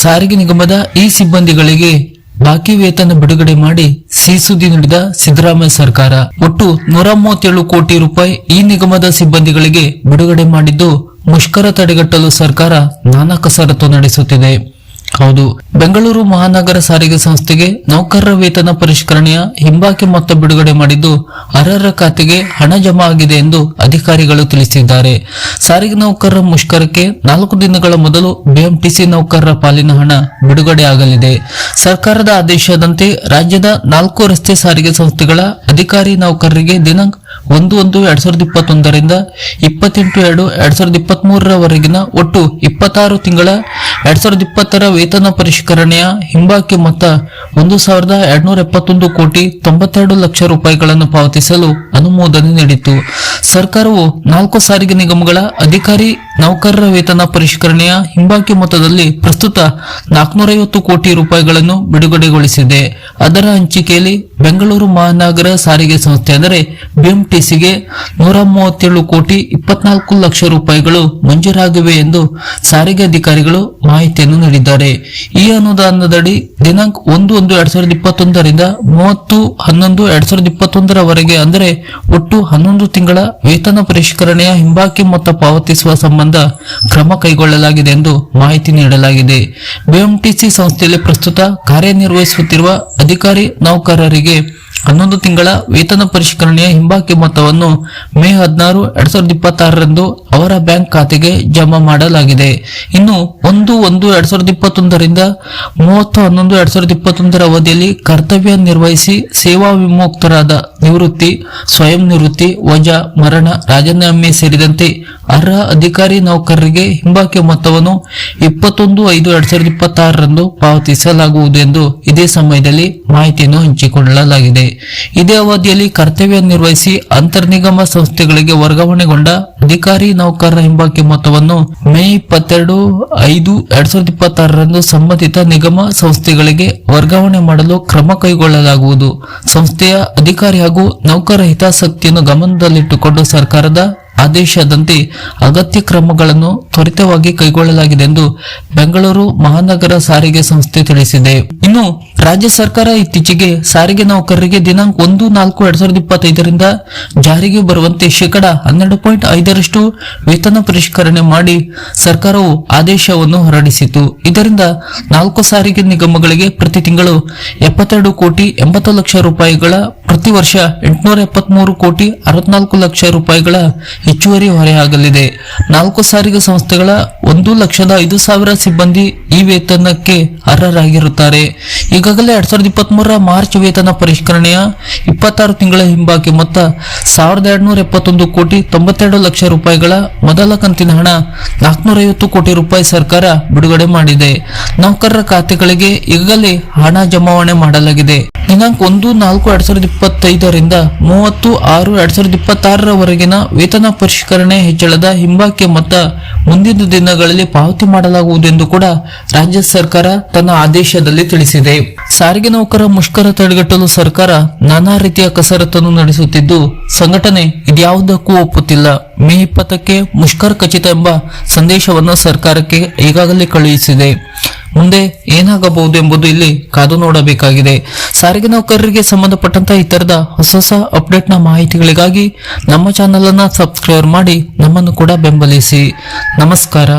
ಸಾರಿಗೆ ನಿಗಮದ ಈ ಸಿಬ್ಬಂದಿಗಳಿಗೆ ಬಾಕಿ ವೇತನ ಬಿಡುಗಡೆ ಮಾಡಿ ಸಿಹಿ ಸುದ್ದಿ ನೀಡಿದ ಸಿದ್ದರಾಮಯ್ಯ ಸರ್ಕಾರ. ಒಟ್ಟು 137 ಕೋಟಿ ರೂಪಾಯಿ ಈ ನಿಗಮದ ಸಿಬ್ಬಂದಿಗಳಿಗೆ ಬಿಡುಗಡೆ ಮಾಡಿದ್ದು, ಮುಷ್ಕರ ತಡೆಗಟ್ಟಲು ಸರ್ಕಾರ ನಾನಾ ಕಸರತ್ತು ನಡೆಸುತ್ತಿದೆ. ಹೌದು, ಬೆಂಗಳೂರು ಮಹಾನಗರ ಸಾರಿಗೆ ಸಂಸ್ಥೆಗೆ ನೌಕರರ ವೇತನ ಪರಿಷ್ಕರಣೆಯ ಹಿಂಬಾಕಿ ಮೊತ್ತ ಬಿಡುಗಡೆ ಮಾಡಿದ್ದು, ಅರ್ಹರ ಖಾತೆಗೆ ಹಣ ಜಮಾ ಆಗಿದೆ ಎಂದು ಅಧಿಕಾರಿಗಳು ತಿಳಿಸಿದ್ದಾರೆ. ಸಾರಿಗೆ ನೌಕರರ ಮುಷ್ಕರಕ್ಕೆ 4 ದಿನಗಳ ಮೊದಲು ಬಿಎಂಟಿಸಿ ನೌಕರರ ಪಾಲಿನ ಹಣ ಬಿಡುಗಡೆ ಆಗಲಿದೆ. ಸರ್ಕಾರದ ಆದೇಶದಂತೆ ರಾಜ್ಯದ 4 ರಸ್ತೆ ಸಾರಿಗೆ ಸಂಸ್ಥೆಗಳ ಅಧಿಕಾರಿ ನೌಕರರಿಗೆ ದಿನಾಂಕ 1/1/2021 ರಿಂದ 28/2/2023 ಒಟ್ಟು 26 ತಿಂಗಳ 2020 ವೇತನ ಪರಿಷ್ಕರಣೆಯ ಹಿಂಬಾಕಿ ಮೊತ್ತ 1,271 ಕೋಟಿ 92 ಲಕ್ಷ ರೂಪಾಯಿಗಳನ್ನು ಪಾವತಿಸಲು ಅನುಮೋದನೆ ನೀಡಿತು. ಸರ್ಕಾರವು 4 ಸಾರಿಗೆ ನಿಗಮಗಳ ಅಧಿಕಾರಿ ನೌಕರರ ವೇತನ ಪರಿಷ್ಕರಣೆಯ ಹಿಂಬಾಕಿ ಮೊತ್ತದಲ್ಲಿ ಪ್ರಸ್ತುತ 450 ಕೋಟಿ ರೂಪಾಯಿಗಳನ್ನು ಬಿಡುಗಡೆಗೊಳಿಸಿದೆ. ಅದರ ಹಂಚಿಕೆಯಲ್ಲಿ ಬೆಂಗಳೂರು ಮಹಾನಗರ ಸಾರಿಗೆ ಸಂಸ್ಥೆ ಅಂದರೆ ಬಿಎಂಟಿಸಿಗೆ 137 ಕೋಟಿ 24 ಲಕ್ಷ ರೂಪಾಯಿಗಳು ಮಂಜೂರಾಗಿವೆ ಎಂದು ಸಾರಿಗೆ ಅಧಿಕಾರಿಗಳು ಮಾಹಿತಿಯನ್ನು ನೀಡಿದ್ದಾರೆ. ಈ ಅನುದಾನದಡಿ ದಿನಾಂಕ 1/1/2021 ರಿಂದ 30/11/2021 ಅಂದರೆ ಒಟ್ಟು 11 ತಿಂಗಳ ವೇತನ ಪರಿಷ್ಕರಣೆಯ ಹಿಂಬಾಕಿ ಮೊತ್ತ ಪಾವತಿಸುವ ಸಂಬಂಧ ಕ್ರಮ ಕೈಗೊಳ್ಳಲಾಗಿದೆ ಎಂದು ಮಾಹಿತಿ ನೀಡಲಾಗಿದೆ. ಬಿಎಂಟಿಸಿ ಸಂಸ್ಥೆಯಲ್ಲಿ ಪ್ರಸ್ತುತ ಕಾರ್ಯನಿರ್ವಹಿಸುತ್ತಿರುವ ಅಧಿಕಾರಿ ನೌಕರರಿಗೆ 11 ತಿಂಗಳ ವೇತನ ಪರಿಷ್ಕರಣೆಯ ಹಿಂಬಾಕಿ ಮೊತ್ತವನ್ನು ಮೇ 16, 2026 ರಂದು ಅವರ ಬ್ಯಾಂಕ್ ಖಾತೆಗೆ ಜಮಾ ಮಾಡಲಾಗಿದೆ. ಇನ್ನು 1/1/2021 ರಿಂದ 30/11/2021 ಅವಧಿಯಲ್ಲಿ ಕರ್ತವ್ಯ ನಿರ್ವಹಿಸಿ ಸೇವಾ ವಿಮುಕ್ತರಾದ ನಿವೃತ್ತಿ, ಸ್ವಯಂ ನಿವೃತ್ತಿ, ವಜಾ, ಮರಣ, ರಾಜೀನಾಮೆ ಸೇರಿದಂತೆ ಅರ್ಹ ಅಧಿಕಾರಿ ನೌಕರರಿಗೆ ಹಿಂಬಾಕಿ ಮೊತ್ತವನ್ನು 21/5/2026 ರಂದು ಪಾವತಿಸಲಾಗುವುದು ಎಂದು ಇದೇ ಸಮಯದಲ್ಲಿ ಮಾಹಿತಿಯನ್ನು ಹಂಚಿಕೊಳ್ಳಲಾಗಿದೆ. ಇದೇ ಅವಧಿಯಲ್ಲಿ ಕರ್ತವ್ಯ ನಿರ್ವಹಿಸಿ ಅಂತರ್ನಿಗಮ ಸಂಸ್ಥೆಗಳಿಗೆ ವರ್ಗಾವಣೆಗೊಂಡ ಅಧಿಕಾರಿ ನೌಕರರ ಹಿಂಬಾಕಿ ಮೊತ್ತವನ್ನು ಮೇ 22/5/2026 ರಂದು ಸಂಬಂಧಿತ ನಿಗಮ ಸಂಸ್ಥೆಗಳಿಗೆ ವರ್ಗಾವಣೆ ಮಾಡಲು ಕ್ರಮ ಕೈಗೊಳ್ಳಲಾಗುವುದು. ಸಂಸ್ಥೆಯ ಅಧಿಕಾರಿ ಹಾಗೂ ನೌಕರ ಹಿತಾಸಕ್ತಿಯನ್ನು ಗಮನದಲ್ಲಿಟ್ಟುಕೊಂಡು ಸರ್ಕಾರದ ಆದೇಶದಂತೆ ಅಗತ್ಯ ಕ್ರಮಗಳನ್ನು ತ್ವರಿತವಾಗಿ ಕೈಗೊಳ್ಳಲಾಗಿದೆ ಎಂದು ಬೆಂಗಳೂರು ಮಹಾನಗರ ಸಾರಿಗೆ ಸಂಸ್ಥೆ ತಿಳಿಸಿದೆ. ಇನ್ನು ರಾಜ್ಯ ಸರ್ಕಾರ ಇತ್ತೀಚೆಗೆ ಸಾರಿಗೆ ನೌಕರರಿಗೆ ದಿನಾಂಕ 1/4/2025 ರಿಂದ ಜಾರಿಗೆ ಬರುವಂತೆ 12.5% ವೇತನ ಪರಿಷ್ಕರಣೆ ಮಾಡಿ ಸರ್ಕಾರವು ಆದೇಶವನ್ನು ಹೊರಡಿಸಿತು. ಇದರಿಂದ 4 ಸಾರಿಗೆ ನಿಗಮಗಳಿಗೆ ಪ್ರತಿ ತಿಂಗಳು 72 ಕೋಟಿ 80 ಲಕ್ಷ ರೂಪಾಯಿಗಳ, ಪ್ರತಿ ವರ್ಷ 873 ಕೋಟಿ 64 ಲಕ್ಷ ರೂಪಾಯಿಗಳ ಹೆಚ್ಚುವರಿ ಹೊರೆಯಾಗಲಿದೆ. 4 ಸಾರಿಗೆ ಸಂಸ್ಥೆಗಳ 1,05,000 ಸಿಬ್ಬಂದಿ ಈ ವೇತನಕ್ಕೆ ಅರ್ಹರಾಗಿರುತ್ತಾರೆ. ಈಗಾಗಲೇ 2023 ಮಾರ್ಚ್ ವೇತನ ಪರಿಷ್ಕರಣೆಯ 26 ತಿಂಗಳ ಹಿಂಬಾಕಿ ಮೊತ್ತ 1,271 ಕೋಟಿ 92 ಲಕ್ಷ ರೂಪಾಯಿಗಳ ಮೊದಲ ಕಂತಿನ ಹಣ 450 ಕೋಟಿ ರೂಪಾಯಿ ಸರ್ಕಾರ ಬಿಡುಗಡೆ ಮಾಡಿದೆ. ನೌಕರರ ಖಾತೆಗಳಿಗೆ ಈಗಾಗಲೇ ಹಣ ಜಮಾವಣೆ ಮಾಡಲಾಗಿದೆ. ದಿನಾಂಕ 1/4/2025 ರಿಂದ 30/6/2026 ರವರೆಗಿನ ವೇತನ ಪರಿಷ್ಕರಣೆ ಹೆಚ್ಚಳದ ಹಿಂಬಾಕಿ ಮೊತ್ತ ಮುಂದಿನ ದಿನಗಳಲ್ಲಿ ಪಾವತಿ ಮಾಡಲಾಗುವುದು ಎಂದು ಕೂಡ ರಾಜ್ಯ ಸರ್ಕಾರ ತನ್ನ ಆದೇಶದಲ್ಲಿ ತಿಳಿಸಿದೆ. ಸಾರಿಗೆ ನೌಕರರ ಮುಷ್ಕರ ತಡೆಗಟ್ಟಲು ಸರ್ಕಾರ ನಾನಾ ರೀತಿಯ ಕಸರತ್ತನ್ನು ನಡೆಸುತ್ತಿದ್ದು, ಸಂಘಟನೆ ಇದ್ಯಾವುದಕ್ಕೂ ಒಪ್ಪುತ್ತಿಲ್ಲ. ಮೇ 20ಕ್ಕೆ ಮುಷ್ಕರ ಖಚಿತ ಎಂಬ ಸಂದೇಶವನ್ನು ಸರ್ಕಾರಕ್ಕೆ ಈಗಾಗಲೇ ಕಳುಹಿಸಿದೆ. ಮುಂದೆ ಏನಾಗಬಹುದು ಎಂಬುದು ಇಲ್ಲಿ ಕಾದು ನೋಡಬೇಕಾಗಿದೆ. ಸಾರಿಗೆ ನೌಕರರಿಗೆ ಸಂಬಂಧಪಟ್ಟಂತ ಈ ತರದ ಹೊಸ ಅಪ್ಡೇಟ್ನ ಮಾಹಿತಿಗಳಿಗಾಗಿ ನಮ್ಮ ಚಾನೆಲ್ ಅನ್ನ ಸಬ್ಸ್ಕ್ರೈಬ್ ಮಾಡಿ ನಮ್ಮನ್ನು ಕೂಡ ಬೆಂಬಲಿಸಿ. ನಮಸ್ಕಾರ.